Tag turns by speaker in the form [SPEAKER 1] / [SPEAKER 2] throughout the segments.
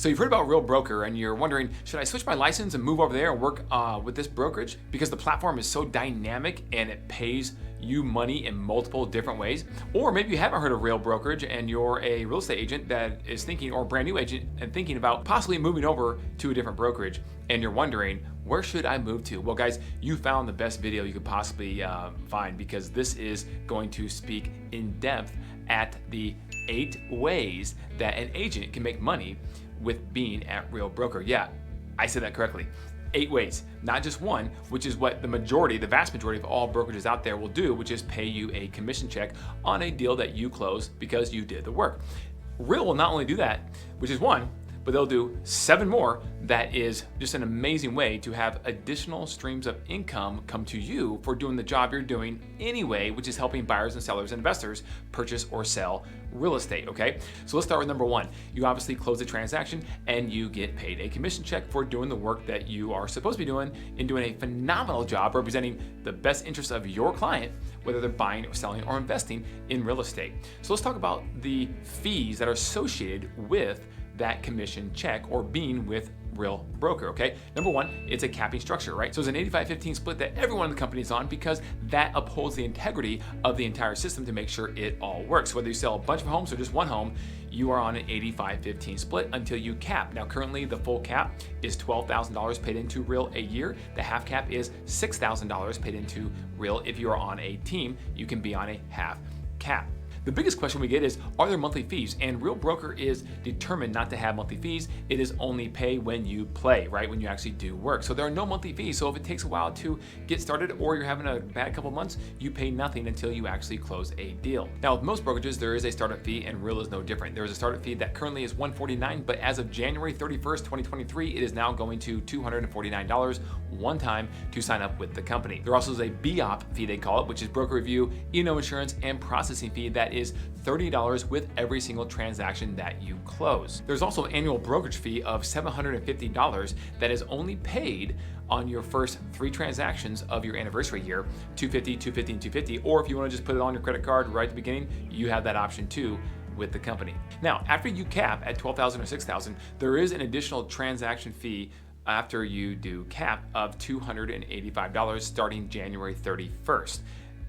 [SPEAKER 1] So you've heard about Real Broker and you're wondering, should I switch my license and move over there and work with this brokerage? Because the platform is so dynamic and it pays you money in multiple different ways. Or maybe you haven't heard of Real Brokerage and you're a real estate agent that is thinking, or a brand new agent and thinking about possibly moving over to a different brokerage. And you're wondering, where should I move to? Well, guys, you found the best video you could possibly find, because this is going to speak in depth at the 8 ways that an agent can make money with being at Real Broker. Yeah, I said that correctly. 8 ways, not just one, which is what the vast majority of all brokerages out there will do, which is pay you a commission check on a deal that you close because you did the work. Real will not only do that, which is one, but they'll do 7 more. That is just an amazing way to have additional streams of income come to you for doing the job you're doing anyway, which is helping buyers and sellers and investors purchase or sell real estate, okay? So let's start with number 1. You obviously close the transaction and you get paid a commission check for doing the work that you are supposed to be doing and doing a phenomenal job representing the best interests of your client, whether they're buying or selling or investing in real estate. So let's talk about the fees that are associated with that commission check or being with Real Broker, okay? Number 1, it's a capping structure, right? So it's an 85-15 split that everyone in the company is on, because that upholds the integrity of the entire system to make sure it all works. Whether you sell a bunch of homes or just one home, you are on an 85-15 split until you cap. Now, currently the full cap is $12,000 paid into Real a year. The half cap is $6,000 paid into Real. If you are on a team, you can be on a half cap. The biggest question we get is, are there monthly fees? And Real Broker is determined not to have monthly fees. It is only pay when you play, right? When you actually do work. So there are no monthly fees. So if it takes a while to get started or you're having a bad couple months, you pay nothing until you actually close a deal. Now, with most brokerages, there is a startup fee, and Real is no different. There is a startup fee that currently is $149, but as of January 31st, 2023, it is now going to $249 one time to sign up with the company. There also is a BOP fee, they call it, which is broker review, E&O insurance, and processing fee that is $30 with every single transaction that you close. There's also an annual brokerage fee of $750 that is only paid on your first 3 transactions of your anniversary year, $250, $250, and $250. Or if you want to just put it on your credit card right at the beginning, you have that option too with the company. Now, after you cap at $12,000 or $6,000, there is an additional transaction fee after you do cap of $285 starting January 31st.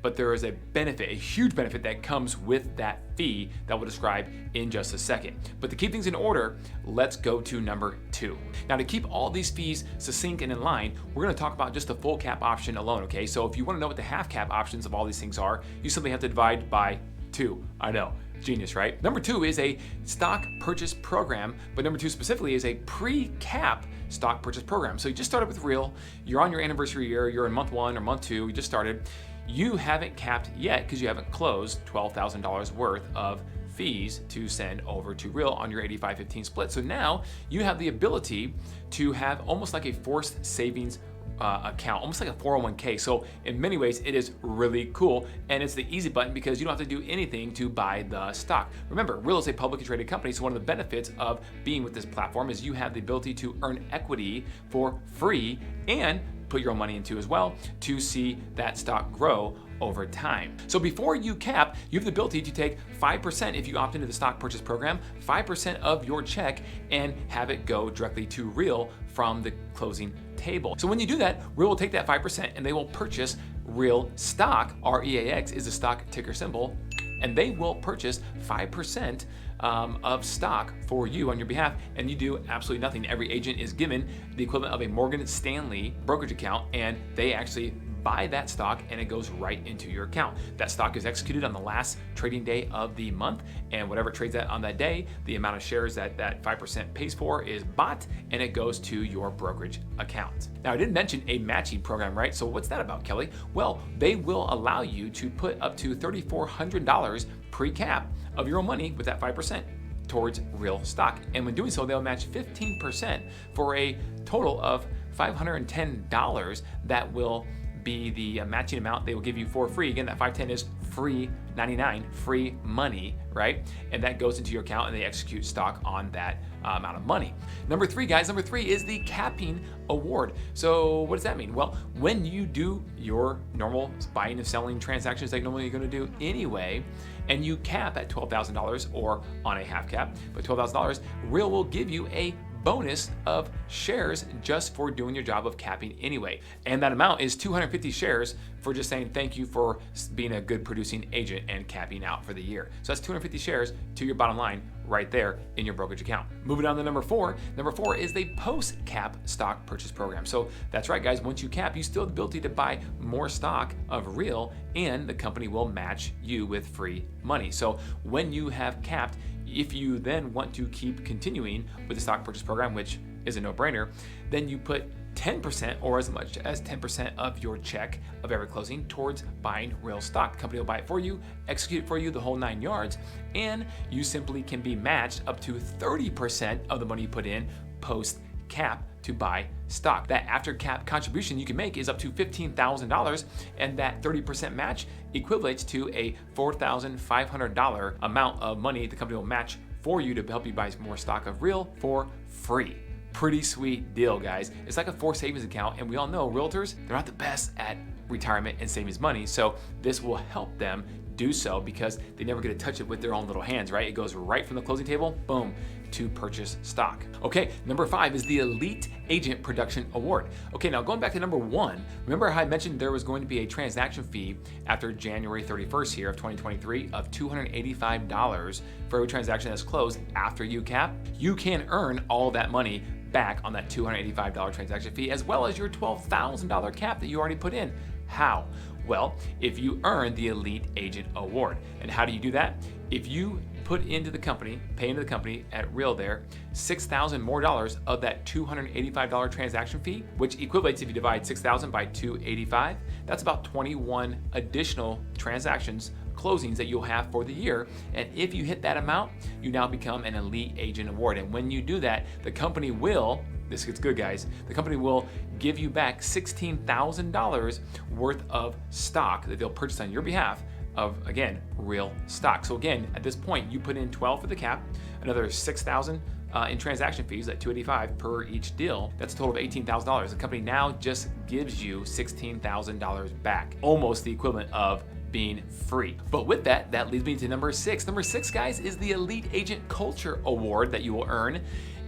[SPEAKER 1] But there is a benefit, a huge benefit that comes with that fee that we'll describe in just a second. But to keep things in order, let's go to number 2. Now, to keep all these fees succinct and in line, we're gonna talk about just the full cap option alone, okay? So if you wanna know what the half cap options of all these things are, you simply have to divide by 2. I know, genius, right? Number 2 is a stock purchase program, but number 2 specifically is a pre-cap stock purchase program. So you just started with Real, you're on your anniversary year, you're in month 1 or month 2, you just started. You haven't capped yet because you haven't closed $12,000 worth of fees to send over to Real on your 85-15 split. So now you have the ability to have almost like a forced savings account, almost like a 401k. So in many ways, it is really cool, and it's the easy button because you don't have to do anything to buy the stock. Remember, Real is a publicly traded company, so one of the benefits of being with this platform is you have the ability to earn equity for free and put your own money into as well to see that stock grow over time. So before you cap, you have the ability to take 5% if you opt into the stock purchase program, 5% of your check, and have it go directly to Real from the closing table. So when you do that, Real will take that 5% and they will purchase Real stock. REAX is the stock ticker symbol, and they will purchase 5% of stock for you on your behalf, and you do absolutely nothing. Every agent is given the equivalent of a Morgan Stanley brokerage account, and they actually buy that stock and it goes right into your account. That stock is executed on the last trading day of the month, and whatever trades at on that day, the amount of shares that that 5% pays for is bought, and it goes to your brokerage account. Now, I didn't mention a matching program, right? So what's that about, Kelly? Well, they will allow you to put up to $3,400 pre-cap of your own money with that 5% towards Real stock. And when doing so, they'll match 15% for a total of $510 that will be the matching amount they will give you for free. Again, that 510 is free 99 free money, right? And that goes into your account and they execute stock on that amount of money. Number three, guys, number three is the capping award. So what does that mean? Well, when you do your normal buying and selling transactions like normally you're going to do anyway, and you cap at $12,000 or on a half cap, but $12,000, Real will give you a bonus of shares just for doing your job of capping anyway. And that amount is 250 shares for just saying thank you for being a good producing agent and capping out for the year. So that's 250 shares to your bottom line right there in your brokerage account. Moving on to number four. Number four is the post-cap stock purchase program. So that's right, guys. Once you cap, you still have the ability to buy more stock of Real, and the company will match you with free money. So when you have capped, if you then want to keep continuing with the stock purchase program, which is a no-brainer, then you put 10% or as much as 10% of your check of every closing towards buying Real stock. The company will buy it for you, execute it for you, the whole 9 yards, and you simply can be matched up to 30% of the money you put in post cap to buy stock. That after cap contribution you can make is up to $15,000, and that 30% match equates to a $4,500 amount of money the company will match for you to help you buy more stock of Real for free. Pretty sweet deal, guys. It's like a forced savings account, and we all know realtors, they're not the best at retirement and savings money, so this will help them do so because they never get to touch it with their own little hands, right? It goes right from the closing table, boom, to purchase stock. Okay, number five is the Elite Agent Production Award. Okay, now going back to number one, remember how I mentioned there was going to be a transaction fee after January 31st here of 2023 of $285 for every transaction that's closed after you cap? You can earn all that money back on that $285 transaction fee, as well as your $12,000 cap that you already put in. How? Well, if you earn the Elite Agent Award. And how do you do that? If you put into the company, pay into the company at Real there, $6,000 more of that $285 transaction fee, which equates if you divide 6,000 by 285, that's about 21 additional transactions, closings that you'll have for the year. And if you hit that amount, you now become an Elite Agent Award. And when you do that, the company will, this gets good, guys, the company will give you back $16,000 worth of stock that they'll purchase on your behalf of, again, Real stock. So again, at this point, you put in 12 for the cap, another 6,000 in transaction fees at $285 per each deal. That's a total of $18,000. The company now just gives you $16,000 back, almost the equivalent of being free. But with that, that leads me to number six. Number six, guys, is the Elite Agent Culture Award that you will earn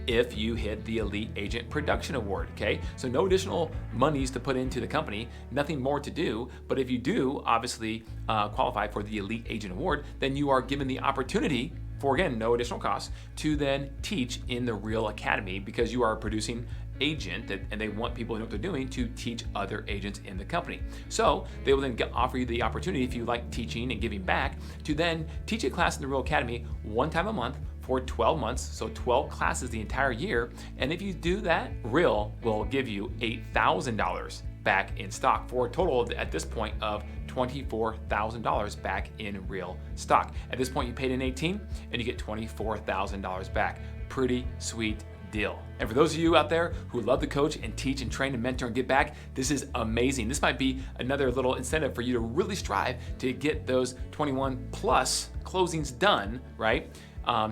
[SPEAKER 1] if you hit the Elite Agent Production Award, okay? So no additional monies to put into the company, nothing more to do, but if you do obviously qualify for the Elite Agent Award, then you are given the opportunity for, again, no additional cost, to then teach in the Real Academy because you are a producing agent and they want people who know what they're doing to teach other agents in the company. So they will then offer you the opportunity, if you like teaching and giving back, to then teach a class in the Real Academy one time a month for 12 months, so 12 classes the entire year. And if you do that, Real will give you $8,000 back in stock for a total at this point of $24,000 back in Real stock. At this point, you paid in 18 and you get $24,000 back. Pretty sweet deal. And for those of you out there who love to coach and teach and train and mentor and get back, this is amazing. This might be another little incentive for you to really strive to get those 21 plus closings done, right?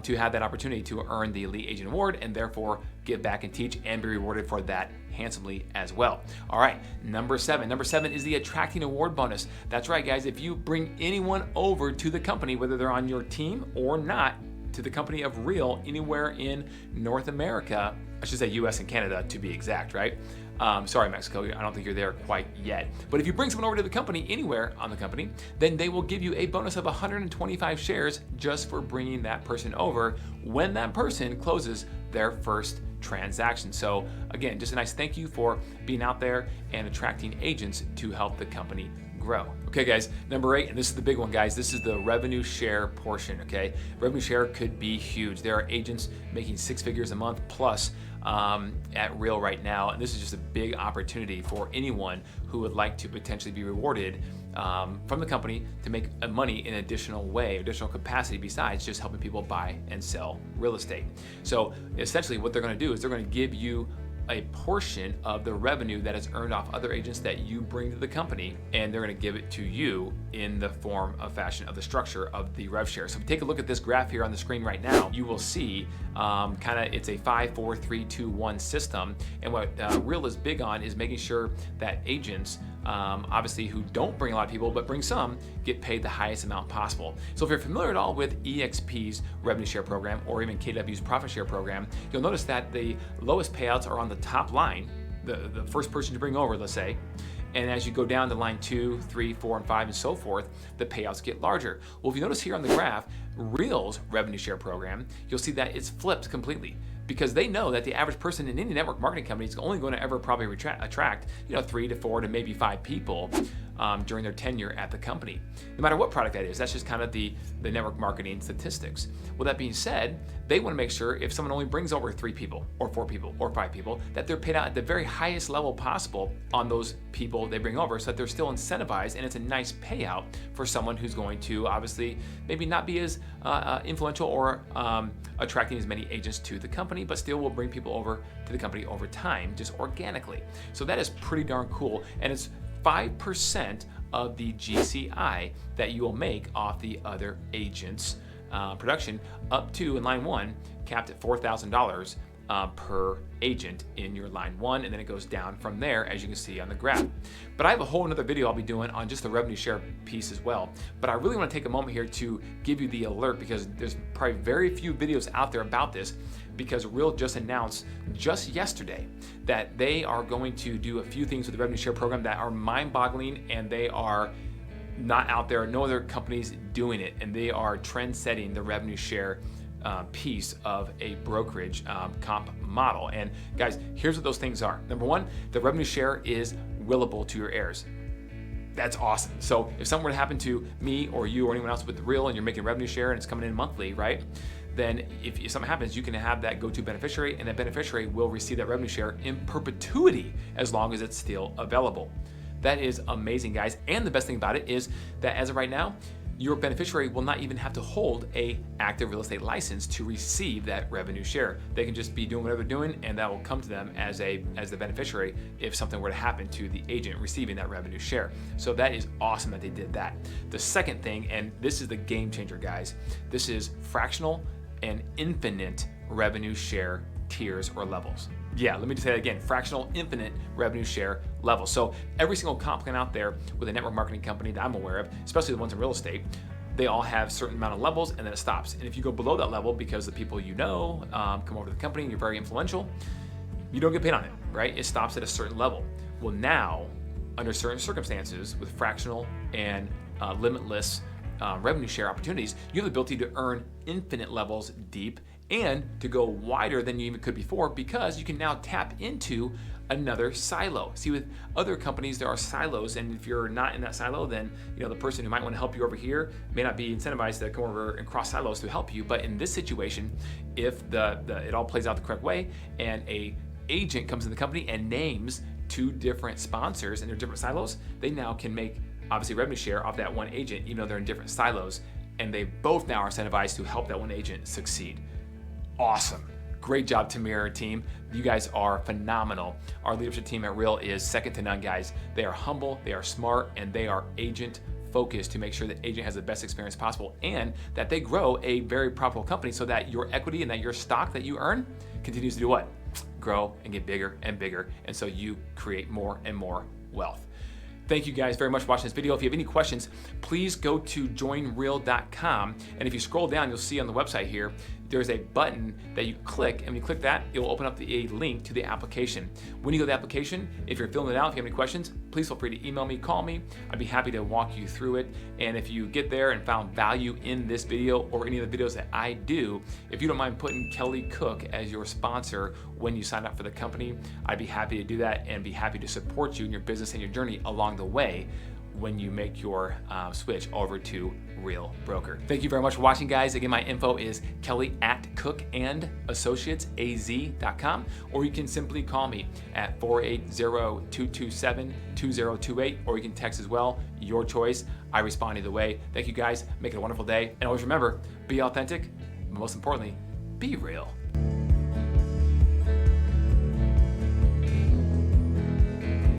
[SPEAKER 1] To have that opportunity to earn the Elite Agent Award and therefore give back and teach and be rewarded for that handsomely as well. All right, number seven. Number seven is the Attractin Award bonus. That's right, guys. If you bring anyone over to the company, whether they're on your team or not, to the company of Real anywhere in North America, I should say US and Canada to be exact, right? Sorry, Mexico, I don't think you're there quite yet. But if you bring someone over to the company anywhere on the company, then they will give you a bonus of 125 shares just for bringing that person over when that person closes their first transaction. So again, just a nice thank you for being out there and attracting agents to help the company grow. Okay, guys, number 8, and this is the big one, guys. This is the revenue share portion, okay? Revenue share could be huge. There are agents making 6 figures a month plus at Real right now, and this is just a big opportunity for anyone who would like to potentially be rewarded from the company to make money in additional way, additional capacity besides just helping people buy and sell real estate. So essentially what they're going to do is they're going to give you a portion of the revenue that is earned off other agents that you bring to the company, and they're going to give it to you in the form of fashion of the structure of the rev share. So if you take a look at this graph here on the screen right now, you will see it's a 5, 4, 3, 2, 1 system. And what Real is big on is making sure that agents, obviously who don't bring a lot of people but bring some, get paid the highest amount possible. So if you're familiar at all with EXP's revenue share program or even KW's profit share program, you'll notice that the lowest payouts are on the top line, the first person to bring over, let's say. And as you go down to line 2, 3, 4, and 5, and so forth, the payouts get larger. Well, if you notice here on the graph, Real's revenue share program, you'll see that it's flipped completely, because they know that the average person in any network marketing company is only going to ever probably attract 3 to 4 to maybe 5 people during their tenure at the company. No matter what product that is, that's just kind of the network marketing statistics. Well, that being said, they want to make sure if someone only brings over 3 people or 4 people or 5 people, that they're paid out at the very highest level possible on those people they bring over, so that they're still incentivized and it's a nice payout for someone who's going to obviously maybe not be as influential or attracting as many agents to the company, but still will bring people over to the company over time, just organically. So that is pretty darn cool, and it's 5% of the GCI that you will make off the other agent's production, up to, in line 1, capped at $4,000 per agent in your line 1, and then it goes down from there, as you can see on the graph. But I have a whole another video I'll be doing on just the revenue share piece as well. But I really want to take a moment here to give you the alert, because there's probably very few videos out there about this, because Real just announced just yesterday that they are going to do a few things with the revenue share program that are mind-boggling, and they are not out there, no other companies doing it, and they are trend-setting the revenue share piece of a brokerage comp model. And guys, here's what those things are. Number 1, the revenue share is willable to your heirs. That's awesome. So if something were to happen to me or you or anyone else with Real, and you're making revenue share and it's coming in monthly, right? Then if something happens, you can have that go-to beneficiary, and that beneficiary will receive that revenue share in perpetuity as long as it's still available. That is amazing, guys. And the best thing about it is that as of right now, your beneficiary will not even have to hold a active real estate license to receive that revenue share. They can just be doing whatever they're doing, and that will come to them as the beneficiary if something were to happen to the agent receiving that revenue share. So that is awesome that they did that. The second thing, and this is the game changer, guys, this is fractional and infinite revenue share tiers or levels. Yeah, let me just say that again, fractional, infinite revenue share levels. So every single comp plan out there with a network marketing company that I'm aware of, especially the ones in real estate, they all have a certain amount of levels, and then it stops. And if you go below that level because the people you know come over to the company and you're very influential, you don't get paid on it, right? It stops at a certain level. Well, now, under certain circumstances, with fractional and limitless revenue share opportunities, you have the ability to earn infinite levels deep and to go wider than you even could before, because you can now tap into another silo. See, with other companies, there are silos, and if you're not in that silo, then the person who might want to help you over here may not be incentivized to come over and cross silos to help you. But in this situation, if it all plays out the correct way, and a agent comes in the company and names 2 different sponsors in their different silos, they now can make obviously revenue share off that one agent, even though they're in different silos, and they both now are incentivized to help that one agent succeed. Awesome. Great job, Tamir and team. You guys are phenomenal. Our leadership team at Real is second to none, guys. They are humble, they are smart, and they are agent focused to make sure that agent has the best experience possible, and that they grow a very profitable company so that your equity and that your stock that you earn continues to do what? Grow and get bigger and bigger, and so you create more and more wealth. Thank you guys very much for watching this video. If you have any questions, please go to joinreal.com, and if you scroll down, you'll see on the website here, there's a button that you click, and when you click that, it will open up a link to the application. When you go to the application, if you're filling it out, if you have any questions, please feel free to email me, call me. I'd be happy to walk you through it. And if you get there and found value in this video or any of the videos that I do, if you don't mind putting Kelly Cook as your sponsor when you sign up for the company, I'd be happy to do that and be happy to support you in your business and your journey along the way when you make your switch over to Real Broker. Thank you very much for watching, guys. Again, my info is kelly@cookandassociatesaz.com, or you can simply call me at 480-227-2028, or you can text as well, your choice. I respond either way. Thank you, guys. Make it a wonderful day. And always remember, be authentic, but most importantly, be real.